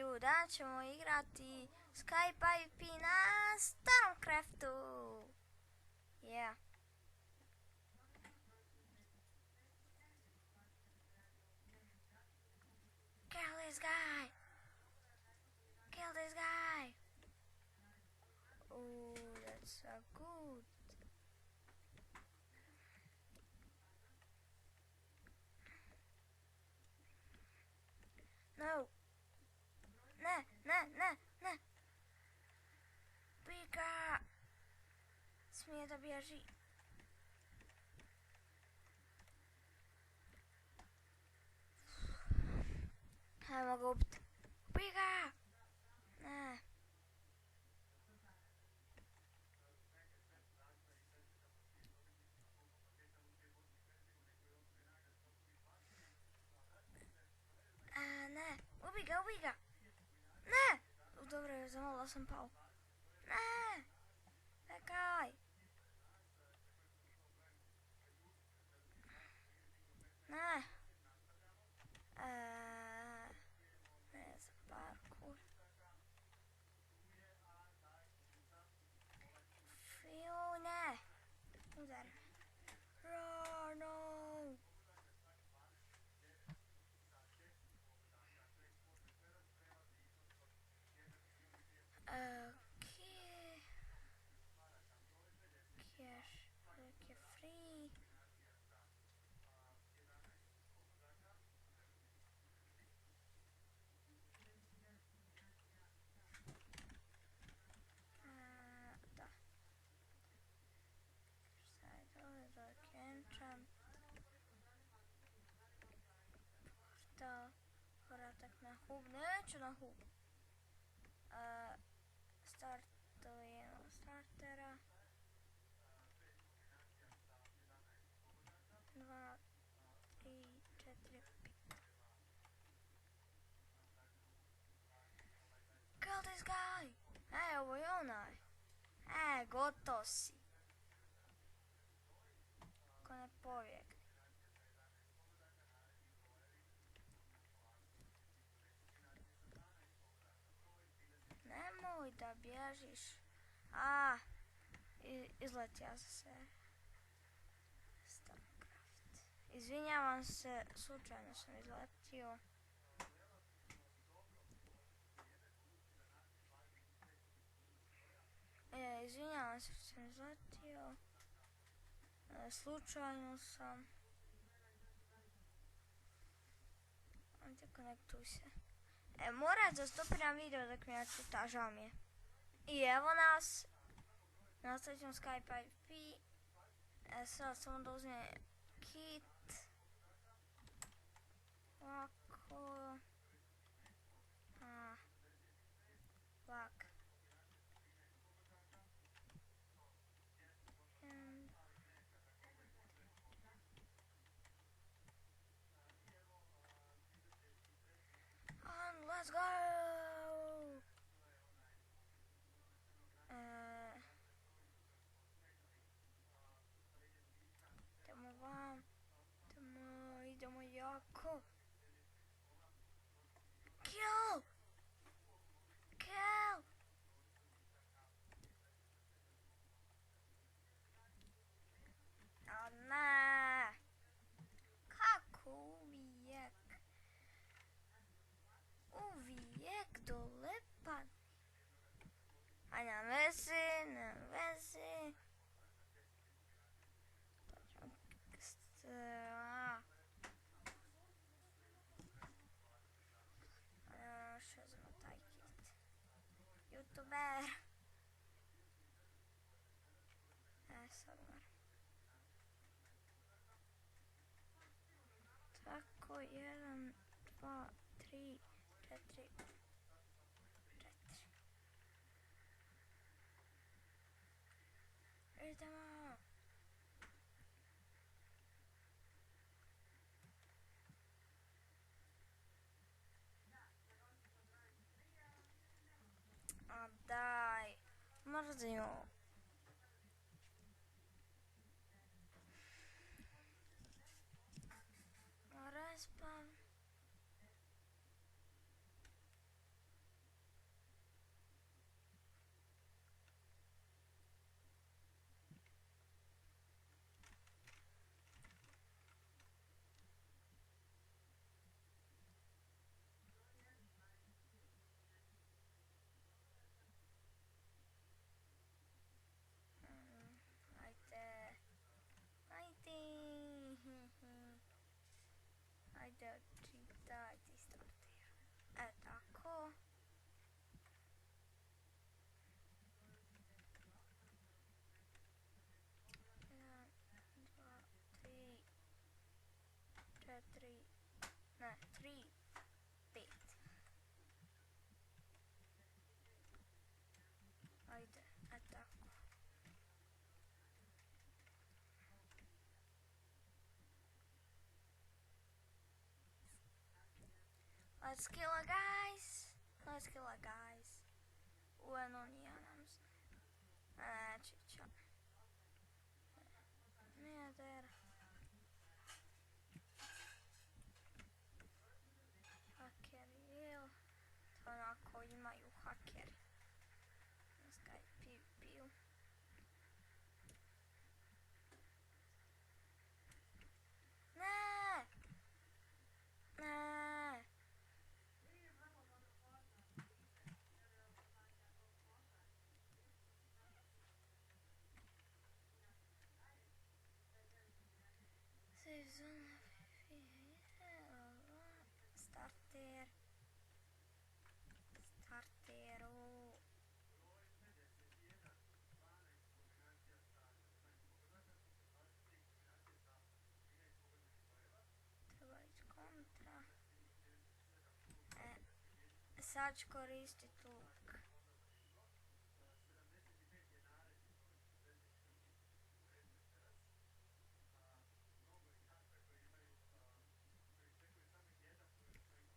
Ću, danas ćemo igrati SKYPVP na starom craftu. Yeah. Kill this guy. Kill this guy. Oh, that's so good. No. Ne. Pika. Smije da bježi. Ajmo ga ubiti. Pika. Ne. Ne. Ubi ga. Ne. Dobro, zamolila sam pao. Ne. Čekaj. Ne. Ne znam, parkour. Fiu, ne. Udar me. No. Okay. Cash. Like free. Da. Sad ovdje dok enchant. Portal. Povratak na hub. Neću na hub. Startujemo startera. 2, 3, 4, 5. Kill this guy! Ovo je onaj. Gotov si. Ko ne pobjegne. Nemoj da bježiš. Izletio se. Izvinjavam se, slučajno sam izletio. Izvinjavam se što sam izletio. Slučajno sam. Ajde, konektuj se. Morat da stopiram video dok mi očita, žao mi je. I evo nas. Nastavit ćemo SKYPVP. Sad samo da uzmem kit. Ovako. Ovak. Let's go! Idemo vam. Idemo jako. Kill! Ne! Kako uvijek? Uvijek dolepan. A na vezi. Što znam taj kit? YouTuber. Sad moram. Tako, 1, 2, 3, 4. Idemo. Daj. Mrzim. Respawn. Let's kill a guys. Let's kill a guys. No nije nam se. Neće čo. Nije der. Hakeri, jel? To onako imaju hakeri. Na SKYPVP-u. Ne! Ne! Starter. Starteru. Treba ići kontra. Sad ću koristit luk.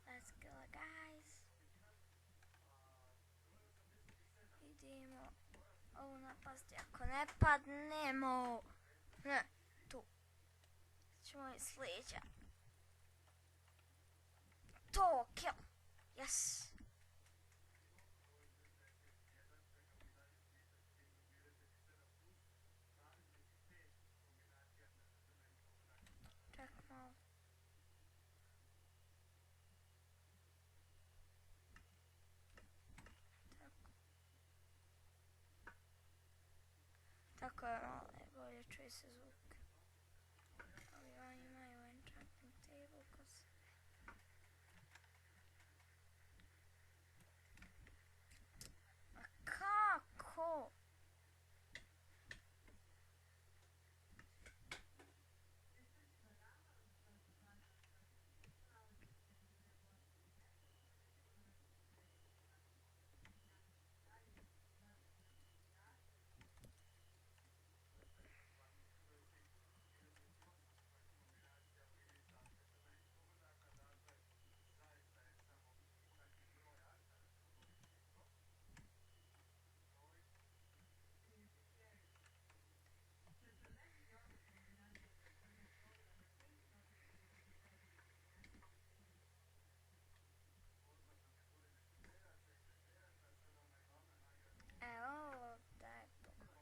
Let's kill a guys. Idemo ovu napasti ako ne padnemo. Ne, tu. Ćemo iz sliđa. To, kill. Yes. Ček malo. Tako je malo bolje čuje se zvuk. Ali oni imaju enchanting table kod. A kako? Evo, daj pogoditi.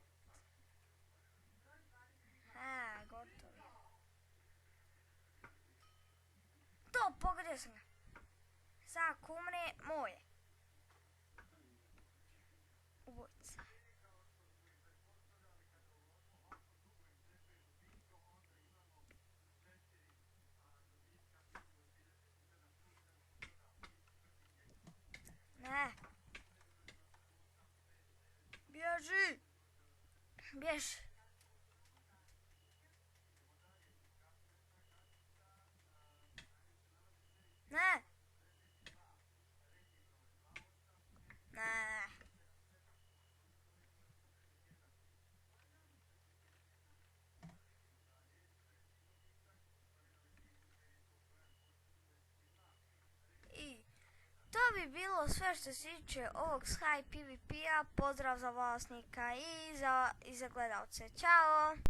Ha, gotovi. To, pogodio sam ga. Sad kumre moje. Ubojica. Ne. Bježi. Bježi. Ne. Ne. I to bi bilo sve što se tiče ovog SKYPVP-a. Pozdrav za vlasnika i za gledalce. Ćao!